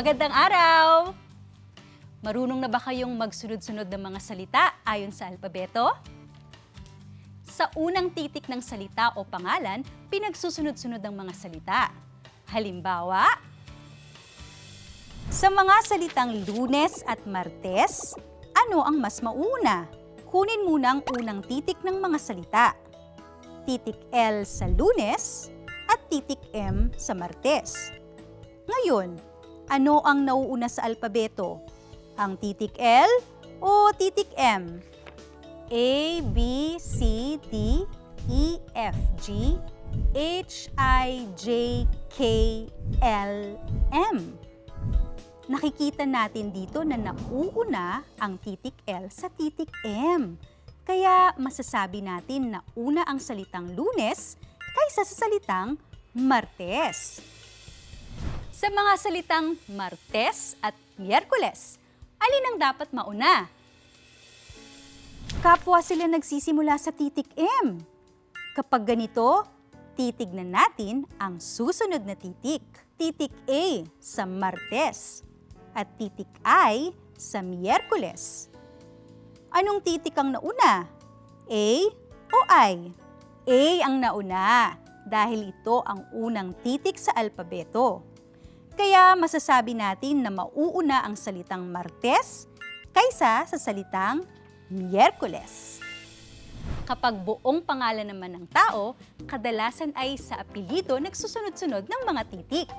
Magandang araw! Marunong na ba kayong magsunod-sunod ng mga salita ayon sa alpabeto? Sa unang titik ng salita o pangalan, pinagsusunod-sunod ang mga salita. Halimbawa, sa mga salitang Lunes at Martes, ano ang mas mauna? Kunin muna ang unang titik ng mga salita. Titik L sa Lunes at titik M sa Martes. Ngayon, ano ang nauuna sa alpabeto? Ang titik L o titik M? A, B, C, D, E, F, G, H, I, J, K, L, M. Nakikita natin dito na nauuna ang titik L sa titik M. Kaya masasabi natin na una ang salitang Lunes kaysa sa salitang Martes. Sa mga salitang Martes at Miyerkules, alin ang dapat mauna? Kapwa sila nagsisimula sa titik M. Kapag ganito, titignan natin ang susunod na titik. Titik A sa Martes at titik I sa Miyerkules. Anong titik ang nauna? A o I? A ang nauna dahil ito ang unang titik sa alpabeto. Kaya masasabi natin na mauuna ang salitang Martes kaysa sa salitang Miyerkules. Kapag buong pangalan naman ng tao, kadalasan ay sa apelyido nagsusunod-sunod ng mga titik.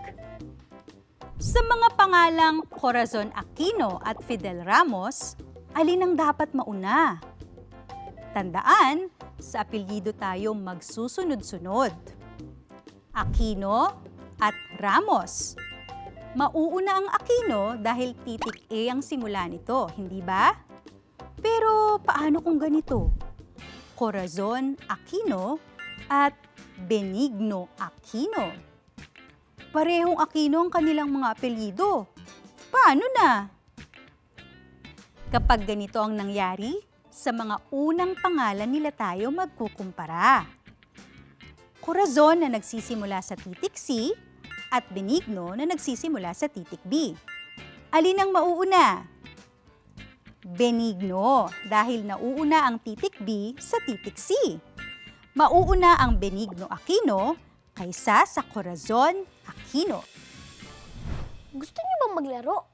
Sa mga pangalang Corazon Aquino at Fidel Ramos, alin ang dapat mauna? Tandaan, sa apelyido tayo magsusunod-sunod. Aquino at Ramos. Mauuna ang Aquino dahil titik A ang simula nito, hindi ba? Pero paano kung ganito? Corazon Aquino at Benigno Aquino. Parehong Aquino ang kanilang mga apelyido. Paano na? Kapag ganito ang nangyari, sa mga unang pangalan nila tayo magkukumpara. Corazon na nagsisimula sa titik C at Benigno na nagsisimula sa titik B. Alin ang mauuna? Benigno dahil nauuna ang titik B sa titik C. Mauuna ang Benigno Aquino kaysa sa Corazon Aquino. Gusto niyo bang maglaro?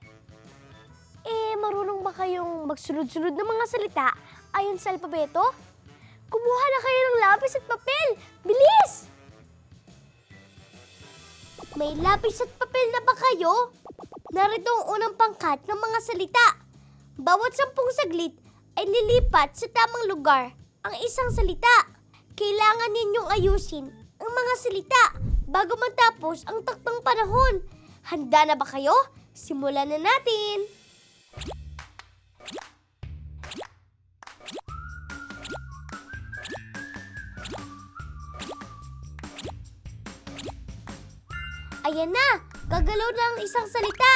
Marunong ba kayong magsunod-sunod ng mga salita ayon sa alpabeto? Kumuha na kayo ng lapis at papel! Bilis! May lapis at papel na ba kayo? Narito ang unang pangkat ng mga salita. Bawat 10 saglit ay lilipat sa tamang lugar ang isang salita. Kailangan ninyong ayusin ang mga salita bago matapos ang takdang panahon. Handa na ba kayo? Simulan na natin! Ayan na! Gagalaw na ang isang salita!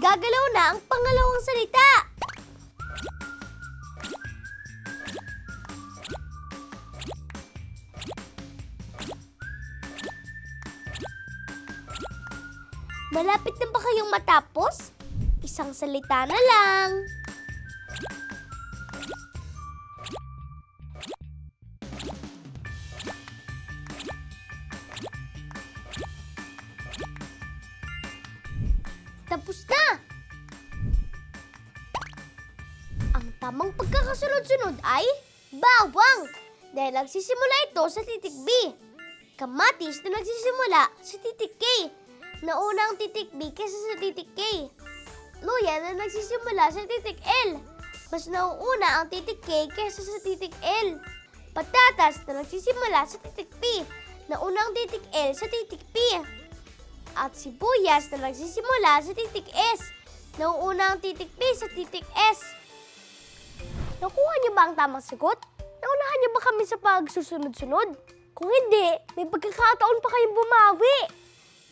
Gagalaw na ang pangalawang salita! Malapit na ba kayong matapos? Isang salita na lang. Tapos na! Ang tamang pagkakasunod-sunod ay bawang dahil nagsisimula ito sa titik B. Kamatis na nagsisimula sa titik K. Nauna ang titik B kaysa sa titik K. Luya na nagsisimula sa titik L. Mas nauuna ang titik K kaysa sa titik L. Patatas na nagsisimula sa titik P. Nauna ang titik L sa titik P. At sibuyas na nagsisimula sa titik S. Nauuna ang titik P sa titik S. Nakuha niyo ba ang tamang sagot? Naunahan niyo ba kami sa pagsusunod-sunod? Kung hindi, may pagkakataon pa kayong bumawi.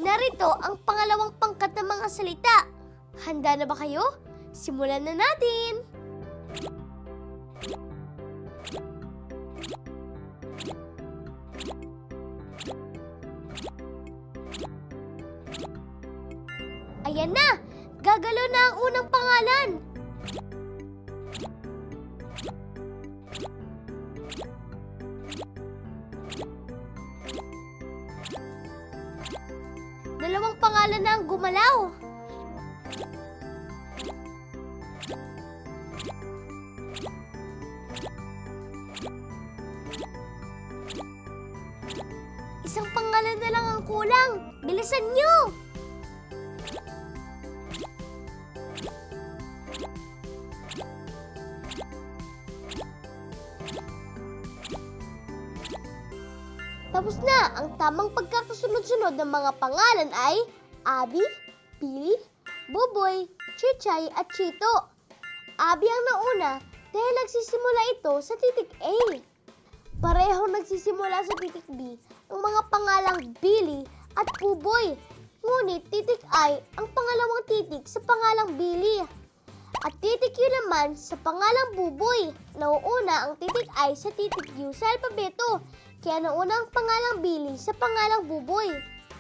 Narito ang pangalawang pangkat ng mga salita. Handa na ba kayo? Simulan na natin! Ayan na! Gagalaw na ang unang pangalan! Dalawang pangalan na ang gumalaw. Isang pangalan na lang ang kulang. Bilisan niyo! Tapos na, ang tamang pagkakasunod-sunod ng mga pangalan ay Abby, Billy, Buboy, Chichay at Chito. Abby ang nauna dahil nagsisimula ito sa titik A. Parehong nagsisimula sa titik B ang mga pangalang Billy at Buboy. Ngunit titik I ang pangalawang titik sa pangalang Billy. At titik U naman sa pangalang Buboy. Nauuna ang titik I sa titik U sa alpabeto. Kaya nauna ang pangalang Billy sa pangalang Buboy.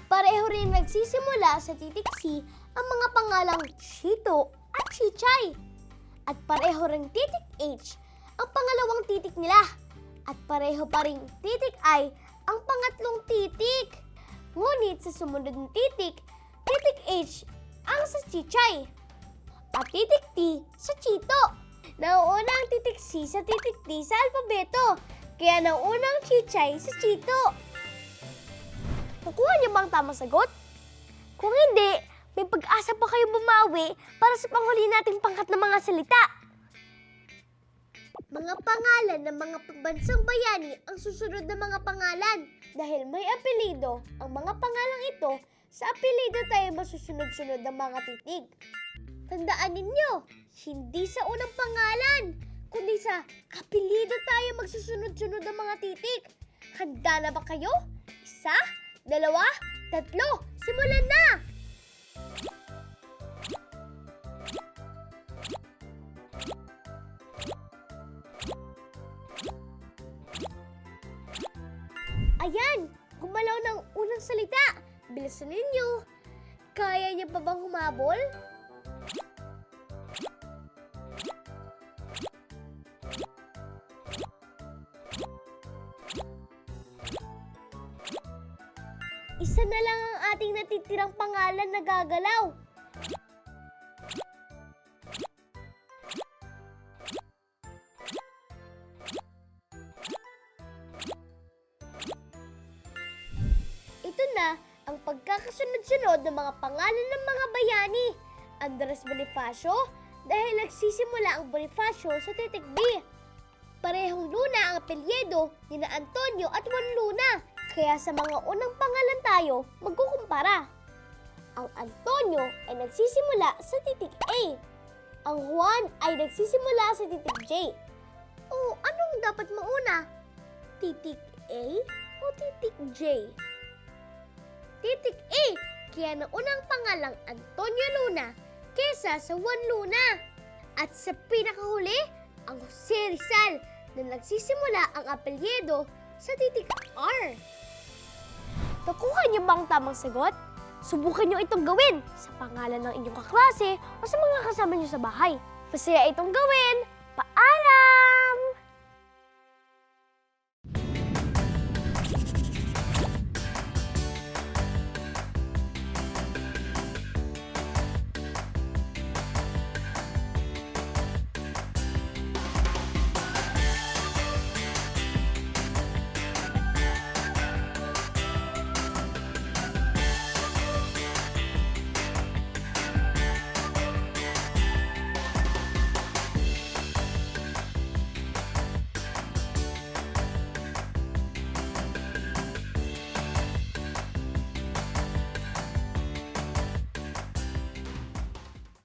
Pareho rin nagsisimula sa titik C ang mga pangalang Chito at Chichay. At pareho rin titik H ang pangalawang titik nila. At pareho pa rin titik I ang pangatlong titik. Ngunit sa sumunod ng titik H ang sa Chichay. At titik T sa Chito. Nauuna ang titik C sa titik D sa alpabeto. Kaya nauna ang Chichay sa Chito. Nakuha niyo ba ang tamang sagot? Kung hindi, may pag-asa pa kayo bumawi para sa panghuli nating pangkat na mga salita. Mga pangalan ng mga pambansang bayani ang susunod na mga pangalan. Dahil may apelido ang mga pangalang ito, sa apelido tayo masusunod-sunod ng mga titig. Tandaan ninyo, hindi sa unang pangalan, kundi sa apelido tayo magsusunod-sunod ng mga titik. Handa na ba kayo? 1, 2, 3, simulan na! Ayan! Gumalaw ng unang salita. Bilisan ninyo. Kaya niya pa bang humabol? Isa na lang ang ating natitirang pangalan na gagalaw. Ito na ang pagkakasunod-sunod ng mga pangalan ng mga bayani. Andres Bonifacio dahil nagsisimula ang Bonifacio sa titik B. Parehong Luna ang apelyido ni Antonio at Juan Luna. Kaya sa mga unang pangalan tayo magkukumpara. Ang Antonio ay nagsisimula sa titik A. Ang Juan ay nagsisimula sa titik J. O anong dapat mauna? Titik A o titik J? Titik A, kaya naunang pangalang Antonio Luna kesa sa Juan Luna. At sa pinakahuli, ang Jose Rizal na nagsisimula ang apelyido sa titik R. Nakuha niyo ba ang tamang sagot? Subukan niyo itong gawin sa pangalan ng inyong kaklase o sa mga kasama niyo sa bahay. Masaya itong gawin. Paalam!